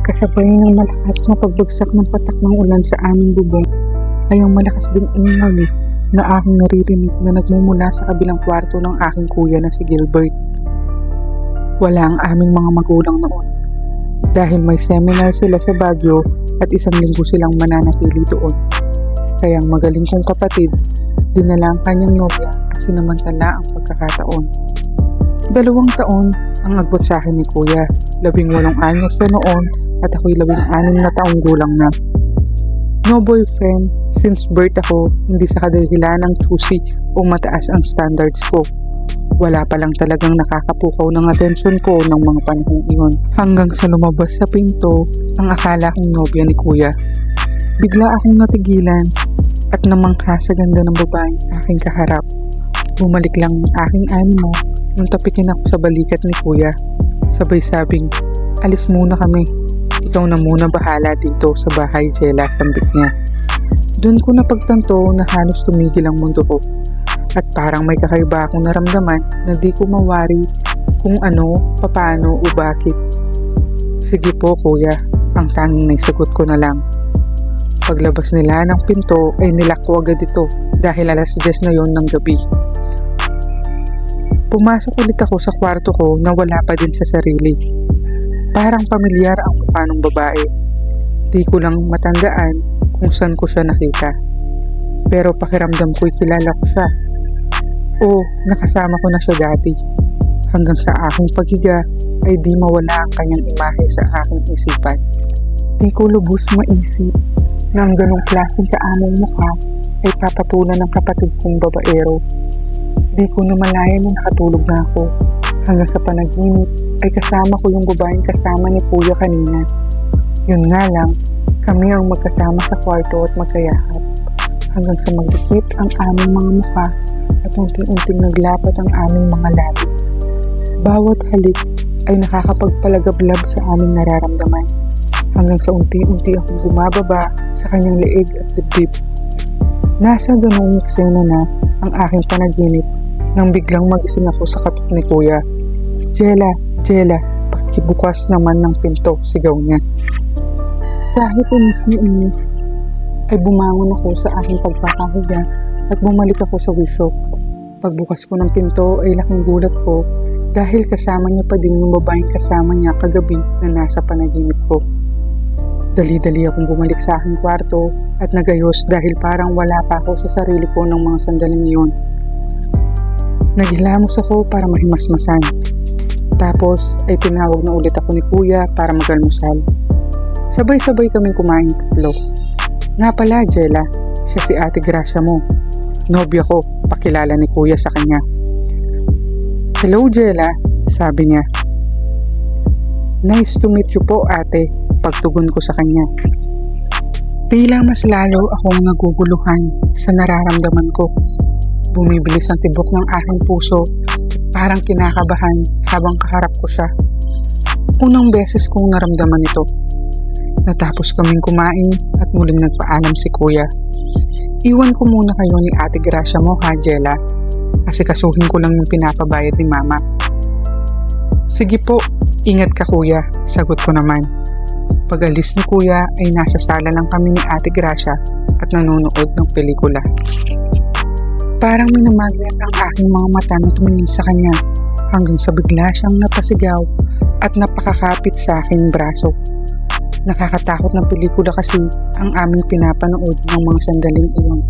Kasabay ng malakas na pagbagsak ng patak ng ulan sa aming bubong ay ang malakas ding ingay na aking naririnig na nagmumula sa kabilang kwarto ng aking kuya na si Gilbert. Wala ang aming mga magulang noon dahil may seminar sila sa Baguio at isang linggo silang mananatili doon. Kaya ang magaling kong kapatid, dinala ang kanyang nobya at sinamantala ang pagkakataon. 2 taon ang agwat sa akin ni kuya. 18 anyos siya noon at ako'y 16 na taong gulang na. No boyfriend since birth ako, hindi sa kadahilan ng choosy o mataas ang standards ko. Wala pa lang talagang nakakapukaw ng atensyon ko ng mga panahong iyon. Hanggang sa lumabas sa pinto ang akala kong nobya ni kuya. Bigla akong natigilan at namangha sa ganda ng babaeng aking kaharap. Bumalik lang ang aking animo nung tapikin ako sa balikat ni kuya. Sabay sabing, alis muna kami. Ikaw na muna bahala dito sa bahay, Jella, sambit niya. Doon ko napagtanto na halos tumigil ang mundo ko. At parang may kakaiba akong naramdaman na di ko mawari kung ano, papaano o bakit. Sige po kuya, ang tanging naisagot ko na lang. Paglabas nila ng pinto ay nilak ko agad ito dahil alas 10 na yon ng gabi. Pumasok ulit ako sa kwarto ko na wala pa din sa sarili. Parang pamilyar ang mukha ng babae. Di ko lang matandaan kung saan ko siya nakita. Pero pakiramdam ko'y kilala ko siya. O nakasama ko na siya dati. Hanggang sa aking paghiga ay di mawala ang kanyang imahe sa aking isipan. Di ko lubos maisip na ang ganong klaseng kaamong mukha ay papatulan ng kapatid kong babaero. Di ko namalayan na nakatulog na ako. Hanggang sa panaginip ay kasama ko yung babaeng kasama ni kuya kanina. Yun nga lang, kami ang magkasama sa kwarto at magkayakap. Hanggang sa magdikit ang aming mga mukha at unting-unting naglapat ang aming mga labi. Bawat halik ay nakakapagpalagablab sa aming nararamdaman. Hanggang sa unti-unti akong bumababa sa kanyang leeg at dibdib. Nasa ganong eksena na ang aking panaginip nang biglang magising ako sa katok ni kuya. Jella, Jella, pakibukas naman ng pinto, sigaw niya. Kahit inis ni inis, ay bumangon ako sa aking pagkakahiga at bumalik ako sa wisyo. Pagbukas ko ng pinto ay laking gulat ko dahil kasama niya pa din yung babaeng kasama niya kagabi na nasa panaginip ko. Dali-dali akong bumalik sa aking kwarto at nagayos dahil parang wala pa ako sa sarili ko ng mga sandaling iyon. Naghilamos ako para mahimasmasan. Tapos ay tinawag na ulit ako ni kuya para mag-almusal. Sabay-sabay kaming kumain 3. Nga pala, Jella, siya si Ate Gracia mo. Nobya ko, pakilala ni kuya sa kanya. Hello Jella, sabi niya. Nice to meet you po ate, pagtugon ko sa kanya. Tila mas lalo akong naguguluhan sa nararamdaman ko. Bumibilis ang tibok ng aking puso, parang kinakabahan habang kaharap ko siya. Unang beses kong naramdaman ito. Natapos kaming kumain at muling nagpaalam si kuya. Iwan ko muna kayo ni Ate Gracia mo ha, Jella, kasi kasuhin ko lang yung pinapabayad ni mama. Sige po, ingat ka kuya, sagot ko naman. Pag-alis ni kuya ay nasa sala lang kami ni Ate Gracia at nanonood ng pelikula. Parang minamagnet ang aking mga mata na tumingin sa kanya hanggang sa bigla siyang napasigaw at napakakapit sa aking braso. Nakakatakot ng pelikula kasi ang aming pinapanood ng mga sandaling iyon.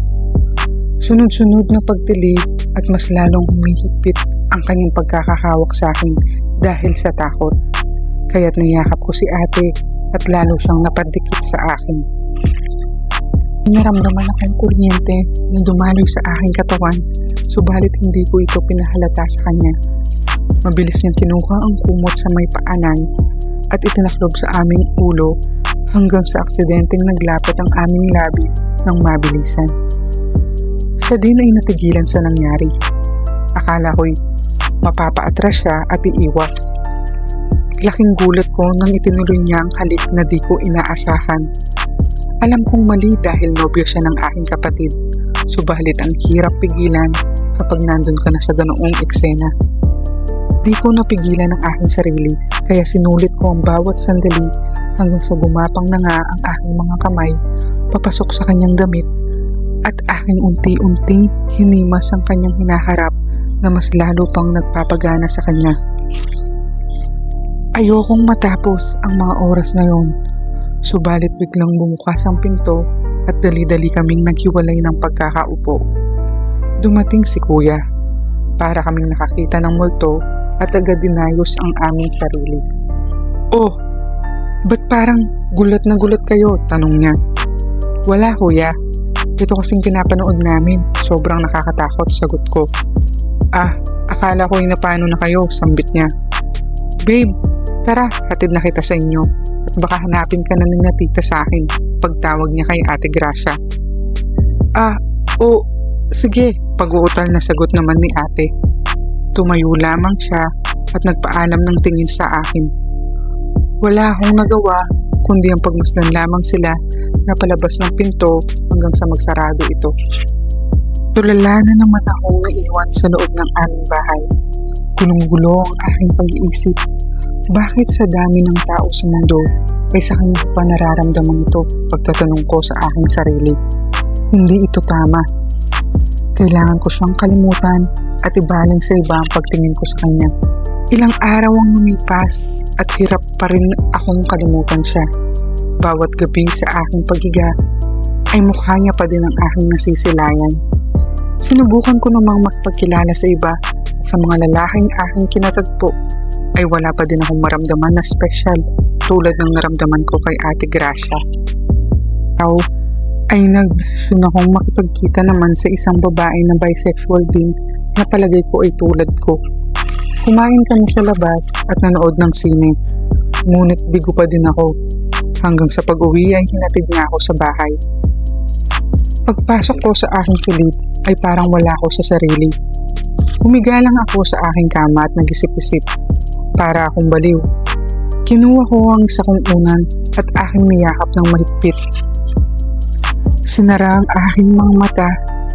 Sunod-sunod na pagtilig at mas lalong humihigpit ang kanyang pagkakahawak sa akin dahil sa takot. Kaya't niyakap ko si ate at lalo siyang napadikit sa akin. Naramdaman akong kuryente na dumaloy sa aking katawan, subalit hindi ko ito pinahalata sa kanya. Mabilis niyang kinuha ang kumot sa may paanan at itinaklob sa aming ulo hanggang sa aksidenteng naglapat ang aming labi ng mabilisan. Siya din ay natigilan sa nangyari. Akala ko'y mapapaatras siya at iiwas. Laking gulat ko nang itinuloy niya ang halik na di ko inaasahan. Alam kong mali dahil nobyo siya ng aking kapatid, subalit ang hirap pigilan kapag nandun ka na sa ganoong eksena. Di ko napigilan ang aking sarili, kaya sinulit ko ang bawat sandali hanggang sa gumapang na nga ang aking mga kamay papasok sa kanyang damit at aking unti-unting hinimas ang kanyang hinaharap na mas lalo pang nagpapagana sa kanya. Ayokong matapos ang mga oras na yon, subalit biglang bumukas ang pinto at dali-dali kaming naghiwalay ng pagkakaupo. Dumating si kuya para kaming nakakita ng multo at agad dinayos ang aming sarili. "Oh, ba't parang gulat na gulat kayo?" tanong niya. "Wala kuya, ito kasing pinapanood namin, sobrang nakakatakot," sagot ko. "Ah, akala ko napano na kayo," sambit niya. "Babe, tara, hatid na kita sa inyo at baka hanapin ka na ng tita sa akin," pagtawag niya kay Ate Gracia. "Ah, oh, sige," pag-uutal na sagot naman ni ate. Tumayo lamang siya at nagpaalam ng tingin sa akin. Wala akong nagawa kundi ang pagmasdan lamang sila na palabas ng pinto hanggang sa magsarado ito. Tulala na naman akong naiwan sa loob ng aming bahay. Gulong-gulo ang aking pag-iisip. Bakit sa dami ng tao sa mundo ay sa kanya ko pa nararamdaman ito? Pagtatanong ko sa aking sarili. Hindi ito tama. Kailangan ko siyang kalimutan at ibaling sa iba ang pagtingin ko sa kanya. Ilang araw ang lumipas at hirap pa rin akong kalimutan siya. Bawat gabi sa aking paghiga ay mukha niya pa din ang aking nasisilayan. Sinubukan ko namang magpagkilala sa iba at sa mga lalaking aking kinatagpo ay wala pa din akong maramdaman na special tulad ng naramdaman ko kay Ate Gracia. Ay nagdesisyon akong makipagkita naman sa isang babae na bisexual din na palagay ko ay tulad ko. Kumain kami sa labas at nanood ng sine, ngunit bigo pa din ako hanggang sa pag-uwi ay hinatid niya ako sa bahay. Pagpasok ko sa aking silid ay parang wala ako sa sarili. Humiga lang ako sa aking kama at nag-isip-isip para akong baliw. Kinuha ko ang isa kong unan at aking niyakap ng mahigpit. Sinara ang aking mga mata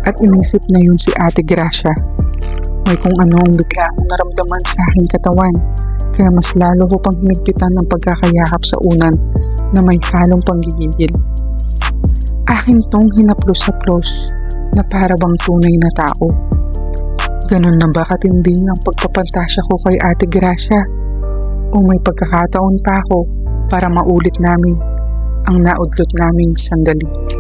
at inisip na yun si Ate Gracia. May kung ano ang bigla akong naramdaman sa aking katawan, kaya mas lalo ko pang hinigpitan ng pagkakayakap sa unan na may halong panggigigil. Akin tong hinaplos-haplos na para bang tunay na tao. Ganun na ba katindi ang pagpapantasya ko kay Ate Gracia? O may pagkakataon pa ako para maulit namin ang naudlot naming sandali?